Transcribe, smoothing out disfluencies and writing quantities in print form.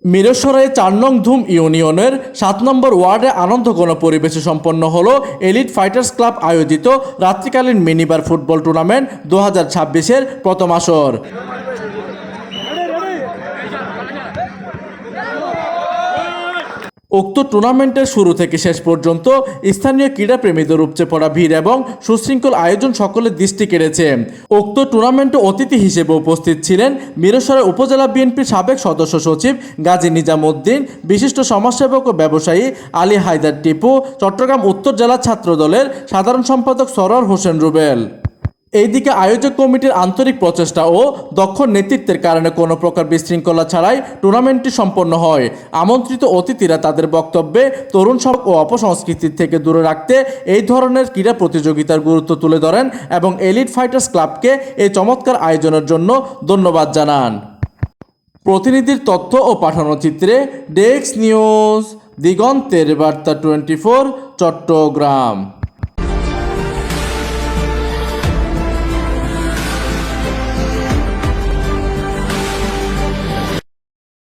মিরসরাই ৪ নং ধুম ইউনিয়নের ৭ নম্বর ওয়ার্ডে আনন্দঘন পরিবেশে সম্পন্ন হলো এলিট ফাইটার্স ক্লাব আয়োজিত রাত্রিকালীন মিনিবার ফুটবল টুর্নামেন্ট ২০২৬-এর প্রথম আসর। উক্ত টুর্নামেন্টের শুরু থেকে শেষ পর্যন্ত স্থানীয় ক্রীড়াপ্রেমীদের উপচে পড়া ভিড় এবং সুশৃঙ্খল আয়োজন সকলের দৃষ্টি কেড়েছে। উক্ত টুর্নামেন্টে অতিথি হিসেবে উপস্থিত ছিলেন মিরসরাই উপজেলা বিএনপির সাবেক সদস্য সচিব গাজী নিজামউদ্দিন, বিশিষ্ট সমাজসেবক ও ব্যবসায়ী আলী হায়দার টিপু, চট্টগ্রাম উত্তর জেলা ছাত্রদলের সাধারণ সম্পাদক সরোয়ার হোসেন রুবেল। এইদিকে আয়োজক কমিটির আন্তরিক প্রচেষ্টা ও দক্ষ নেতৃত্বের কারণে কোনো প্রকার বিশৃঙ্খলা ছাড়াই টুর্নামেন্টটি সম্পন্ন হয়। আমন্ত্রিত অতিথিরা তাদের বক্তব্যে তরুণ সমাজ ও অপসংস্কৃতির থেকে দূরে রাখতে এই ধরনের ক্রীড়া প্রতিযোগিতার গুরুত্ব তুলে ধরেন এবং এলিট ফাইটার্স ক্লাবকে এই চমৎকার আয়োজনের জন্য ধন্যবাদ জানান। প্রতিনিধির তথ্য ও পাঠানো চিত্রে ডেস্ক নিউজ, দিগন্তের বার্তা 24, চট্টগ্রাম।